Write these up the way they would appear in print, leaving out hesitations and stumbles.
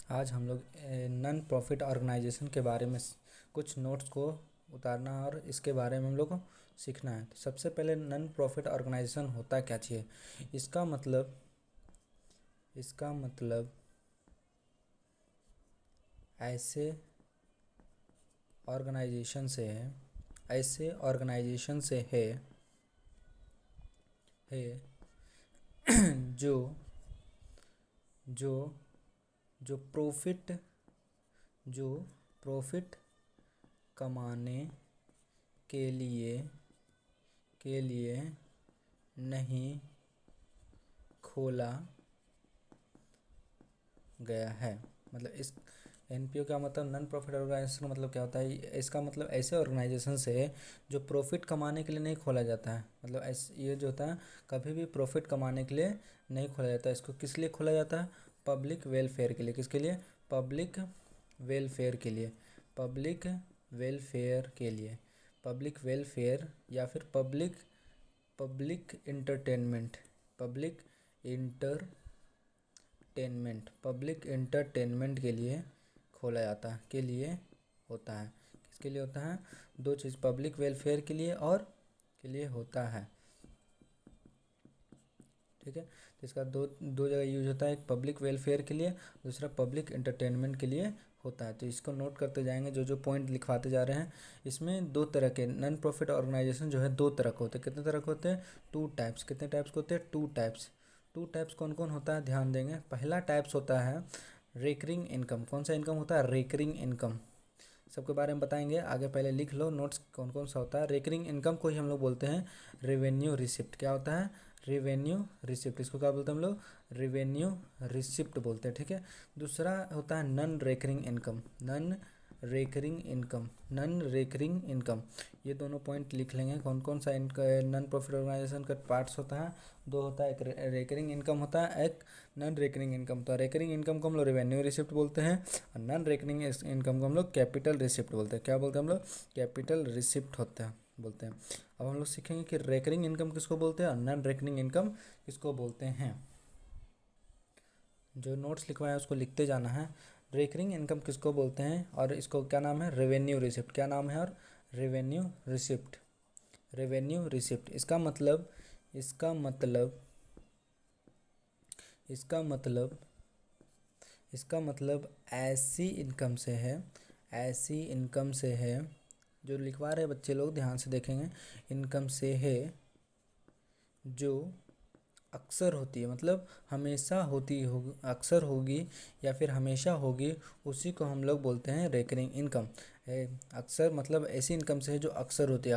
आज हम लोग नॉन प्रॉफिट ऑर्गेनाइजेशन के बारे में कुछ नोट्स को उतारना और इसके बारे में हम लोग को सीखना है। तो सबसे पहले नॉन प्रॉफिट ऑर्गेनाइजेशन होता क्या चाहिए, इसका मतलब ऐसे ऑर्गेनाइजेशन से है जो जो जो प्रॉफिट कमाने के लिए नहीं खोला गया है। मतलब इस एनपीओ का मतलब नॉन प्रॉफिट ऑर्गेनाइजेशन मतलब क्या होता है, इसका मतलब ऐसे ऑर्गेनाइजेशन से जो प्रॉफिट कमाने के लिए नहीं खोला जाता है। मतलब ऐसे ये जो होता है कभी भी प्रॉफिट कमाने के लिए नहीं खोला जाता है। इसको किस लिए खोला जाता है? पब्लिक वेलफेयर के लिए। किसके लिए? पब्लिक वेलफेयर के लिए। पब्लिक वेलफेयर या फिर पब्लिक इंटरटेनमेंट के लिए खोला जाता है, के लिए होता है। किसके लिए होता है? दो चीज़, पब्लिक वेलफेयर के लिए और के लिए होता है। ठीक है, तो इसका दो जगह यूज होता है, एक पब्लिक वेलफेयर के लिए, दूसरा पब्लिक एंटरटेनमेंट के लिए होता है। तो इसको नोट करते जाएंगे, जो पॉइंट लिखवाते जा रहे हैं। इसमें दो तरह के नॉन प्रॉफिट ऑर्गेनाइजेशन जो है दो तरह के होते हैं। कितने तरह के होते हैं? 2 टाइप्स। कितने टाइप्स के होते हैं? 2 टाइप्स। 2 टाइप्स कौन कौन होता है, ध्यान देंगे। पहला टाइप्स होता है रेकरिंग इनकम। कौन सा इनकम होता है? Recurring income. सबके बारे में बताएंगे आगे, पहले लिख लो नोट्स कौन कौन सा होता है। रेकरिंग इनकम को ही हम लोग बोलते हैं रेवेन्यू रिसिप्ट। क्या होता है? Revenue receipt. इसको क्या बोलते हैं हम लोग? रेवेन्यू रिसिप्ट बोलते हैं। ठीक है, दूसरा होता है नॉन रेकरिंग इनकम। ये दोनों पॉइंट लिख लेंगे। कौन कौन सा नॉन प्रॉफिट ऑर्गेनाइजेशन का पार्ट्स होता है? दो होता है, एक रेकरिंग इनकम होता है, एक नॉन रेकरिंग इनकम। तो रेकरिंग इनकम को हम लोग रेवेन्यू रिसिप्ट बोलते हैं और नॉन रेकरिंग इनकम को हम लोग कैपिटल रिसिप्ट बोलते हैं। क्या बोलते हैं हम लोग? कैपिटल रिसिप्ट होता है बोलते हैं। अब हम लोग सीखेंगे कि रेकरिंग इनकम किसको बोलते हैं और नॉन रेकरिंग इनकम किसको बोलते हैं। जो नोट्स लिखवाए उसको लिखते जाना है। रेकरिंग इनकम किसको बोलते हैं और इसको क्या नाम है? Revenue receipt. क्या नाम है? और रेवेन्यू रिसिप्ट। इसका मतलब इसका मतलब इसका मतलब इसका मतलब ऐसी इनकम से है जो लिखवा रहे बच्चे लोग ध्यान से देखेंगे। इनकम से है जो अक्सर होती है, मतलब हमेशा होती होगी, अक्सर होगी या फिर हमेशा होगी, उसी को हम लोग बोलते हैं रेकरिंग इनकम। अक्सर मतलब ऐसी इनकम से है जो अक्सर होती है,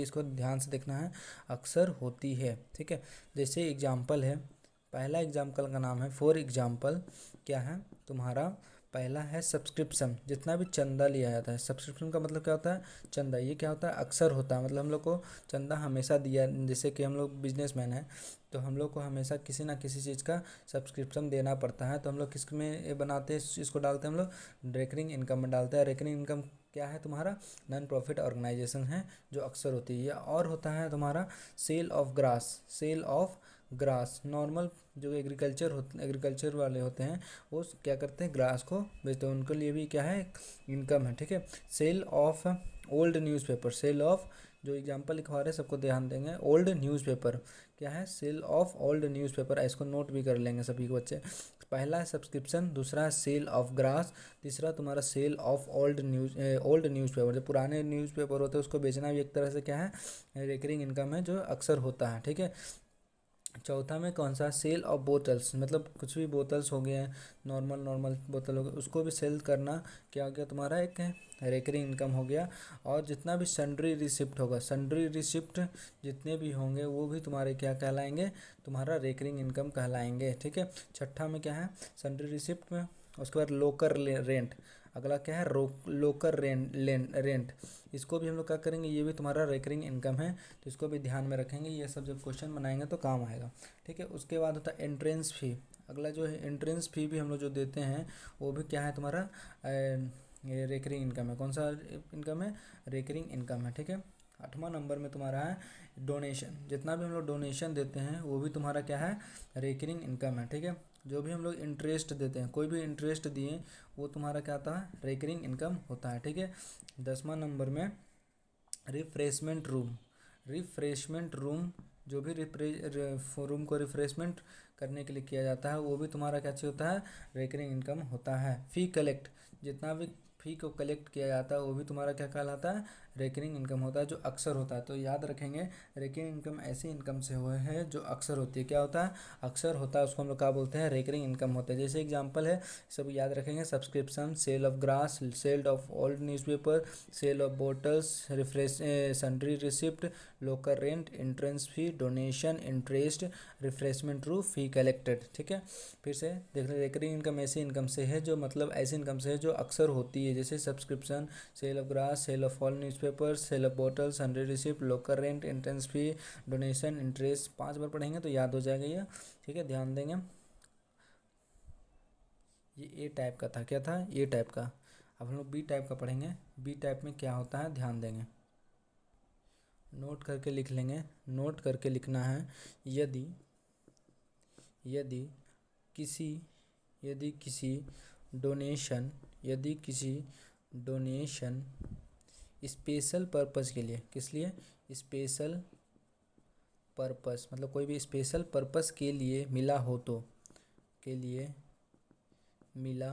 इसको ध्यान से देखना है, अक्सर होती है। ठीक है, जैसे एग्जाम्पल है, पहला एग्जाम्पल का नाम है, फॉर एग्जाम्पल क्या है तुम्हारा? पहला है सब्सक्रिप्शन। जितना भी चंदा लिया जाता है, सब्सक्रिप्शन का मतलब क्या होता है? चंदा। ये क्या होता है? अक्सर होता है, मतलब हम लोग को चंदा हमेशा दिया। जैसे कि हम लोग बिजनेसमैन हैं तो हम लोग को हमेशा किसी ना किसी चीज़ का सब्सक्रिप्शन देना पड़ता है। तो हम लोग किस में ये बनाते हैं, इसको डालते हैं हम लोग रेकरिंग इनकम में डालते हैं। रेकरिंग इनकम क्या है तुम्हारा? नॉन प्रॉफिट ऑर्गेनाइजेशन है जो अक्सर होती है। या और होता है तुम्हारा सेल ऑफ ग्रास। नॉर्मल जो एग्रीकल्चर वाले होते हैं वो क्या करते हैं? ग्रास को बेचते हैं, उनके लिए भी क्या है? इनकम है। ठीक है, सेल ऑफ ओल्ड न्यूज़पेपर। जो एग्जांपल लिखवा रहे हैं सबको ध्यान देंगे। ओल्ड न्यूज़पेपर क्या है? Sale of old newspaper. इसको नोट भी कर लेंगे सभी को बच्चे। पहला है सब्सक्रिप्शन, दूसरा है सेल ऑफ ग्रास, तीसरा तुम्हारा सेल ऑफ ओल्ड न्यूज़पेपर। जो पुराने न्यूज़पेपर होते हैं उसको बेचना भी एक तरह से क्या है? रेकरिंग इनकम है जो अक्सर होता है। ठीक है, चौथा में कौन सा? Sale of bottles. मतलब कुछ भी बोतल्स हो गए हैं, नॉर्मल बोतल हो गए, उसको भी सेल करना क्या हो गया तुम्हारा? एक रेकरिंग इनकम हो गया। और जितना भी सन्ड्री रिसिप्ट जितने भी होंगे वो भी तुम्हारे क्या कहलाएंगे? तुम्हारा रेकरिंग इनकम कहलाएंगे। ठीक है, छठा में क्या है? सन्ड्री रिसिप्ट में। उसके बाद लोकर रेंट। अगला क्या है? लोकर रेंट। इसको भी हम लोग क्या करेंगे? ये भी तुम्हारा रेकरिंग इनकम है, तो इसको भी ध्यान में रखेंगे। ये सब जब क्वेश्चन बनाएंगे तो काम आएगा। ठीक है, उसके बाद होता है एंट्रेंस फ़ी। अगला जो है एंट्रेंस फ़ी भी हम लोग जो देते हैं वो भी क्या है तुम्हारा? ये रेकरिंग इनकम है। कौन सा इनकम है? रेकरिंग इनकम है। ठीक है, 8वां नंबर में तुम्हारा है डोनेशन। जितना भी हम लोग डोनेशन देते हैं वो भी तुम्हारा क्या है? रेकरिंग इनकम है। ठीक है, जो भी हम लोग इंटरेस्ट देते हैं, कोई भी इंटरेस्ट दिए वो तुम्हारा क्या आता है, रिकरिंग इनकम होता है। ठीक है। 10वां नंबर में रिफ्रेशमेंट रूम। रिफ्रेशमेंट रूम, जो भी रूम को रिफ्रेशमेंट करने के लिए किया जाता है वो भी तुम्हारा क्या चीज़ होता है, रिकरिंग इनकम होता है। फ़ी कलेक्ट, जितना भी फ़ी को कलेक्ट किया जाता है वो भी तुम्हारा क्या कहलाता है, रिकरिंग इनकम होता है, जो अक्सर होता है। तो याद रखेंगे, रिकरिंग इनकम ऐसी इनकम से हुए हैं जो अक्सर होती है। क्या होता है, अक्सर होता है, उसको हम लोग क्या बोलते हैं, रिकरिंग इनकम होता है। जैसे एग्जांपल है, सब याद रखेंगे, subscription, sale of grass, sale of old newspaper, sale of bottles, refresh sundry receipt, local rent, entrance fee, donation, interest, refreshment रू, फी कलेक्टेड। ठीक है। फिर से देख रहे, रिकरिंग इनकम ऐसी इनकम से है जो मतलब ऐसी इनकम से है जो अक्सर होती है। जैसे subscription, sale of grass, sale of all newspaper, sale of bottle, sundry receipt, local rent, entrance fee, donation, interest. 5 बार पढ़ेंगे तो याद हो जाएगा ये। ठीक है, ध्यान देंगे। ये ए टाइप का था, क्या था, ए टाइप का। अब हम लोग बी टाइप का पढ़ेंगे। बी टाइप में क्या होता है, ध्यान देंगे, नोट करके लिख लेंगे। नोट करके लिखना है, यदि यदि किसी यदि किसी डोनेशन यदि किसी डोनेशन स्पेशल पर्पस के लिए, किस लिए, स्पेशल पर्पस, मतलब कोई भी स्पेशल पर्पस के लिए मिला हो तो, के लिए मिला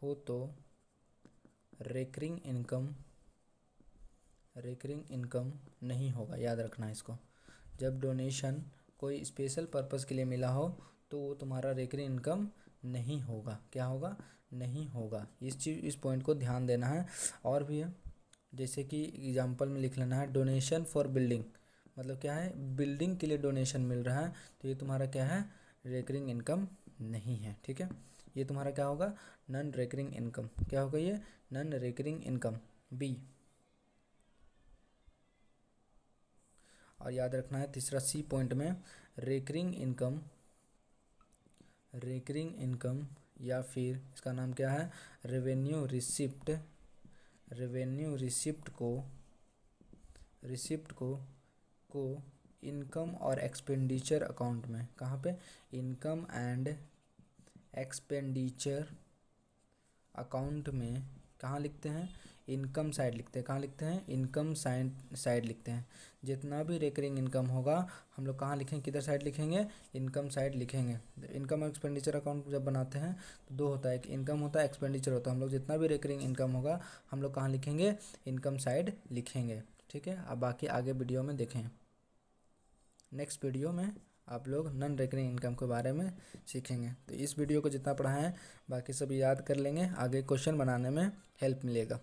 हो तो रिकरिंग इनकम नहीं होगा। याद रखना है इसको। जब डोनेशन कोई स्पेशल पर्पस के लिए मिला हो तो वो तुम्हारा रिकरिंग इनकम नहीं होगा। क्या होगा, नहीं होगा। इस पॉइंट को ध्यान देना है। और भी है, जैसे कि एग्जांपल में लिख लेना है, डोनेशन फॉर बिल्डिंग, मतलब क्या है, बिल्डिंग के लिए डोनेशन मिल रहा है तो ये तुम्हारा क्या है, रिकरिंग इनकम नहीं है। ठीक है, ये तुम्हारा क्या होगा, नॉन रिकरिंग इनकम। क्या होगा ये, नॉन रिकरिंग इनकम, बी। और याद रखना है तीसरा सी पॉइंट में, रिकरिंग इनकम या फिर इसका नाम क्या है, रेवेन्यू रिसिप्ट। रेवेन्यू रिसिप्ट को इनकम और एक्सपेंडिचर अकाउंट में, कहाँ पे, इनकम एंड एक्सपेंडिचर अकाउंट में कहाँ लिखते हैं, इनकम साइड लिखते हैं। कहाँ लिखते हैं, इनकम साइड लिखते हैं। जितना भी रिकरिंग इनकम होगा हम लोग कहाँ लिखेंगे, किधर साइड लिखेंगे, इनकम साइड लिखेंगे। इनकम और एक्सपेंडिचर अकाउंट जब बनाते हैं तो दो होता है, एक इनकम होता है, एक्सपेंडिचर होता है। हम लोग जितना भी रिकरिंग इनकम होगा हम लोग कहाँ लिखेंगे, इनकम साइड लिखेंगे। ठीक है, अब बाकी आगे वीडियो में देखें। नेक्स्ट वीडियो में आप लोग नॉन रिकरिंग इनकम के बारे में सीखेंगे। तो इस वीडियो को जितना पढ़ा है बाकी सब याद कर लेंगे, आगे क्वेश्चन बनाने में हेल्प मिलेगा।